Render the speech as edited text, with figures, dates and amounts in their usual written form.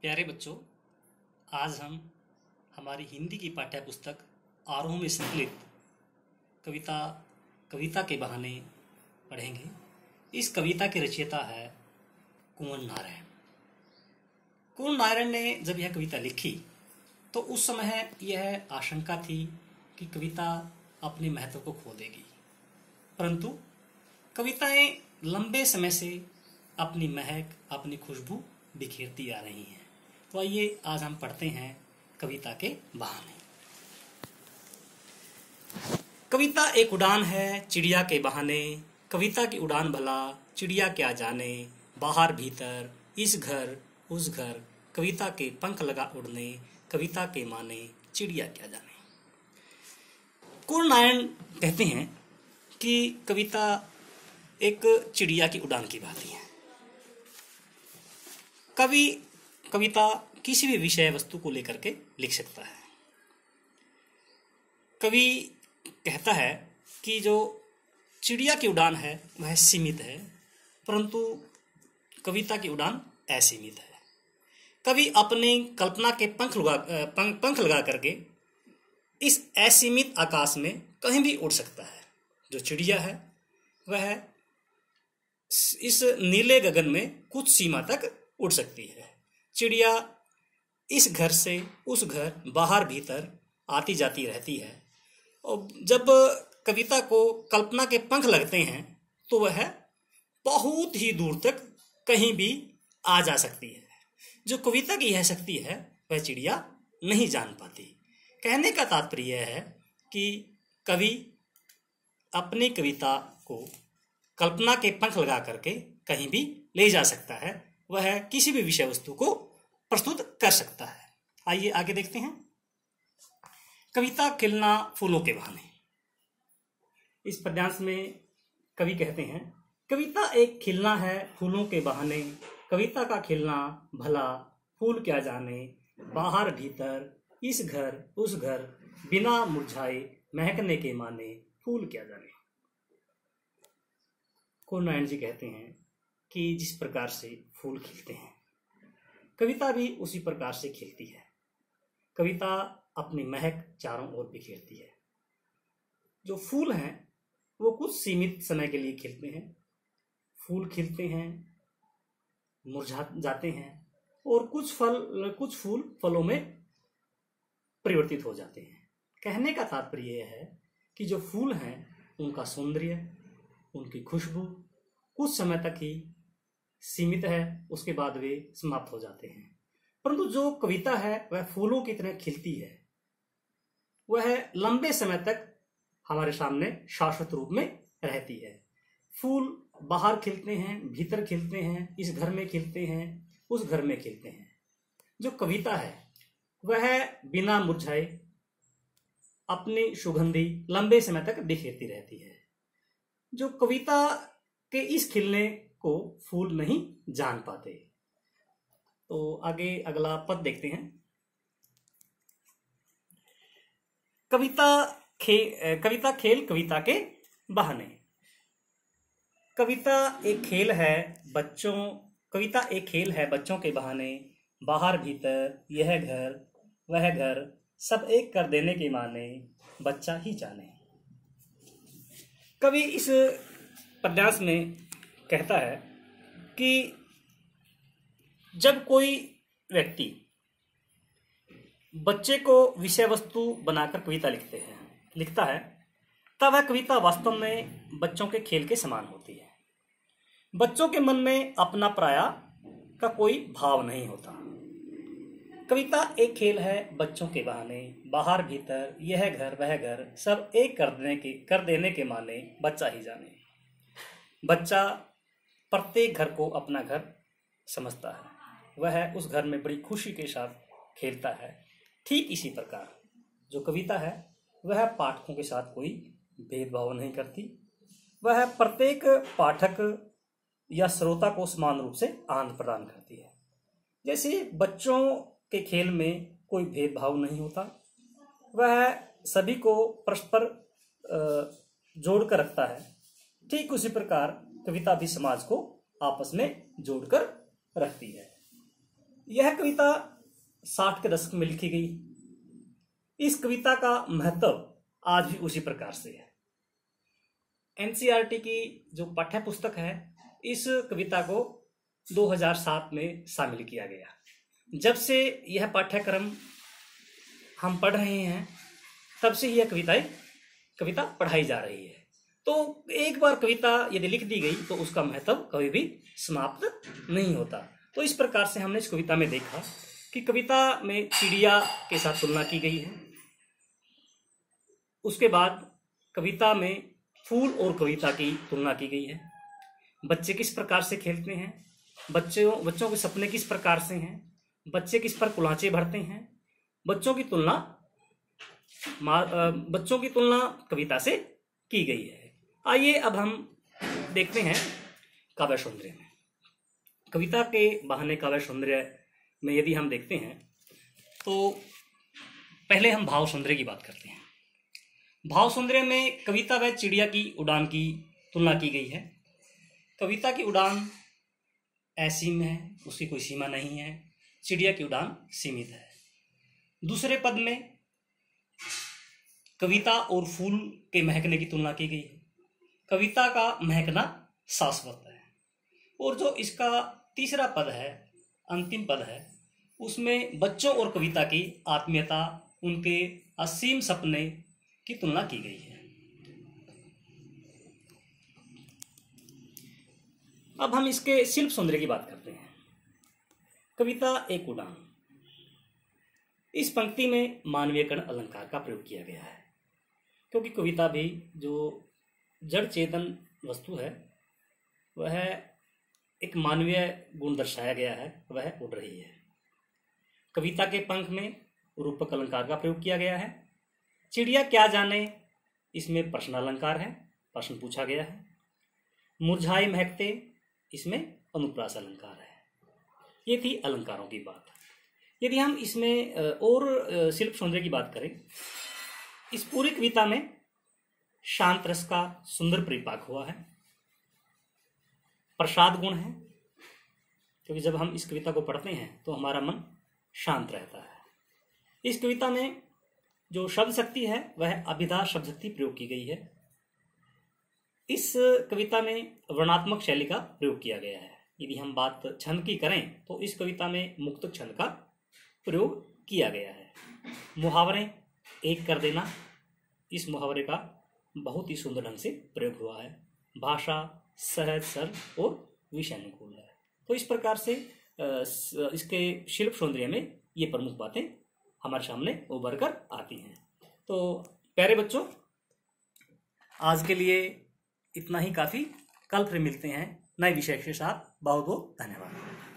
प्यारे बच्चों, आज हम हमारी हिंदी की पाठ्य पुस्तक आरोह में संकलित कविता कविता के बहाने पढ़ेंगे। इस कविता के रचयिता है कुंवर नारायण। कुंवर नारायण ने जब यह कविता लिखी तो उस समय यह आशंका थी कि कविता अपने महत्व को खो देगी, परंतु कविताएं लंबे समय से अपनी महक, अपनी खुशबू बिखेरती आ रही हैं। तो आइए आज हम पढ़ते हैं कविता के बहाने। कविता एक उड़ान है चिड़िया के बहाने, कविता की उड़ान भला चिड़िया क्या जाने, बाहर भीतर इस घर उस घर, कविता के पंख लगा उड़ने, कविता के माने चिड़िया क्या जाने। कुंवर नारायण कहते हैं कि कविता एक चिड़िया की उड़ान की भांति है। कवि कविता किसी भी विषय वस्तु को लेकर के लिख सकता है। कवि कहता है कि जो चिड़िया की उड़ान है वह सीमित है, परंतु कविता की उड़ान असीमित है। कवि अपनी कल्पना के पंख लगा करके इस असीमित आकाश में कहीं भी उड़ सकता है। जो चिड़िया है वह इस नीले गगन में कुछ सीमा तक उड़ सकती है। चिड़िया इस घर से उस घर, बाहर भीतर आती जाती रहती है, और जब कविता को कल्पना के पंख लगते हैं तो वह बहुत ही दूर तक कहीं भी आ जा सकती है। जो कविता की यह शक्ति है वह चिड़िया नहीं जान पाती। कहने का तात्पर्य यह है कि कवि अपनी कविता को कल्पना के पंख लगा करके कहीं भी ले जा सकता है। वह किसी भी विषय वस्तु को प्रस्तुत कर सकता है। आइए आगे देखते हैं। कविता खिलना फूलों के बहाने। इस पद्यांश में कवि कहते हैं, कविता एक खिलना है फूलों के बहाने, कविता का खिलना भला फूल क्या जाने, बाहर भीतर इस घर उस घर, बिना मुरझाए महकने के माने फूल क्या जाने। कुंवर नारायण जी कहते हैं कि जिस प्रकार से फूल खिलते हैं, कविता भी उसी प्रकार से खिलती है। कविता अपनी महक चारों ओर बिखेरती है। जो फूल हैं वो कुछ सीमित समय के लिए खिलते हैं। फूल खिलते हैं, मुरझा जाते हैं, और कुछ फूल फलों में परिवर्तित हो जाते हैं। कहने का तात्पर्य यह है कि जो फूल हैं उनका सौंदर्य, उनकी खुशबू कुछ समय तक ही सीमित है, उसके बाद वे समाप्त हो जाते हैं। परंतु जो कविता है वह फूलों की तरह खिलती है। वह लंबे समय तक हमारे सामने शाश्वत रूप में रहती है। फूल बाहर खिलते हैं, भीतर खिलते हैं, इस घर में खिलते हैं, उस घर में खिलते हैं। जो कविता है वह बिना मुरझाए अपनी सुगंधि लंबे समय तक बिखेरती रहती है। जो कविता के इस खिलने को फूल नहीं जान पाते। तो आगे अगला पद देखते हैं। कविता खेल कविता के बहाने। कविता एक खेल है बच्चों के बहाने, बाहर भीतर यह घर वह घर, सब एक कर देने के माने बच्चा ही जाने। कवि इस पद्यांश में कहता है कि जब कोई व्यक्ति बच्चे को विषय वस्तु बनाकर कविता लिखता है, तब वह कविता वास्तव में बच्चों के खेल के समान होती है। बच्चों के मन में अपना पराया का कोई भाव नहीं होता। कविता एक खेल है बच्चों के बहाने, बाहर भीतर यह घर वह घर, सब एक कर देने के माने बच्चा ही जाने। बच्चा प्रत्येक घर को अपना घर समझता है। वह उस घर में बड़ी खुशी के साथ खेलता है। ठीक इसी प्रकार जो कविता है वह पाठकों के साथ कोई भेदभाव नहीं करती। वह प्रत्येक पाठक या श्रोता को समान रूप से आनंद प्रदान करती है। जैसे बच्चों के खेल में कोई भेदभाव नहीं होता, वह सभी को परस्पर जोड़कर रखता है। ठीक उसी प्रकार कविता भी समाज को आपस में जोड़कर रखती है। यह कविता 60 के दशक में लिखी गई। इस कविता का महत्व आज भी उसी प्रकार से है। एनसीईआरटी की जो पाठ्य पुस्तक है, इस कविता को 2007 में शामिल किया गया। जब से यह पाठ्यक्रम हम पढ़ रहे हैं, तब से यह कविता पढ़ाई जा रही है। तो एक बार कविता यदि लिख दी गई तो उसका महत्व कभी भी समाप्त नहीं होता। तो इस प्रकार से हमने इस कविता में देखा कि कविता में चिड़िया के साथ तुलना की गई है। उसके बाद कविता में फूल और कविता की तुलना की गई है। बच्चे किस प्रकार से खेलते हैं, बच्चों के सपने किस प्रकार से हैं, बच्चे किस पर कुलांचे भरते हैं, बच्चों की तुलना कविता से की गई है। आइए अब हम देखते हैं काव्य सौंदर्य में। कविता के बहाने काव्य सौंदर्य में यदि हम देखते हैं तो पहले हम भाव सौंदर्य की बात करते हैं। भाव सौंदर्य में कविता व चिड़िया की उड़ान की तुलना की गई है। कविता की उड़ान असीम है, उसकी कोई सीमा नहीं है। चिड़िया की उड़ान सीमित है। दूसरे पद में कविता और फूल के महकने की तुलना की गई है। कविता का महकना शाश्वत है। और जो इसका तीसरा पद है, अंतिम पद है, उसमें बच्चों और कविता की आत्मीयता, उनके असीम सपने की तुलना की गई है। अब हम इसके शिल्प सौंदर्य की बात करते हैं। कविता एक उड़ान। इस पंक्ति में मानवीयकरण अलंकार का प्रयोग किया गया है, क्योंकि कविता भी जो जड़ चेतन वस्तु है, वह एक मानवीय गुण दर्शाया गया है, वह उड़ रही है। कविता के पंख में रूपक अलंकार का प्रयोग किया गया है। चिड़िया क्या जाने, इसमें प्रश्न अलंकार है, प्रश्न पूछा गया है। मुरझाए महकते, इसमें अनुप्रास अलंकार है। ये थी अलंकारों की बात। यदि हम इसमें और शिल्प सौंदर्य की बात करें, इस पूरी कविता में शांत रस का सुंदर परिपाक हुआ है। प्रसाद गुण है, क्योंकि जब हम इस कविता को पढ़ते हैं तो हमारा मन शांत रहता है। इस कविता में जो शब्द शक्ति है, वह अभिधा शब्द शक्ति प्रयोग की गई है। इस कविता में वर्णात्मक शैली का प्रयोग किया गया है। यदि हम बात छंद की करें तो इस कविता में मुक्तक छंद का प्रयोग किया गया है। मुहावरे एक कर देना, इस मुहावरे का बहुत ही सुंदर ढंग से प्रयोग हुआ है। भाषा सहज सरल और विषय अनुकूल है। तो इस प्रकार से इसके शिल्प सौंदर्य में ये प्रमुख बातें हमारे सामने उभर कर आती हैं। तो प्यारे बच्चों, आज के लिए इतना ही काफ़ी। कल फिर मिलते हैं नए विषय के साथ। बहुत बहुत धन्यवाद।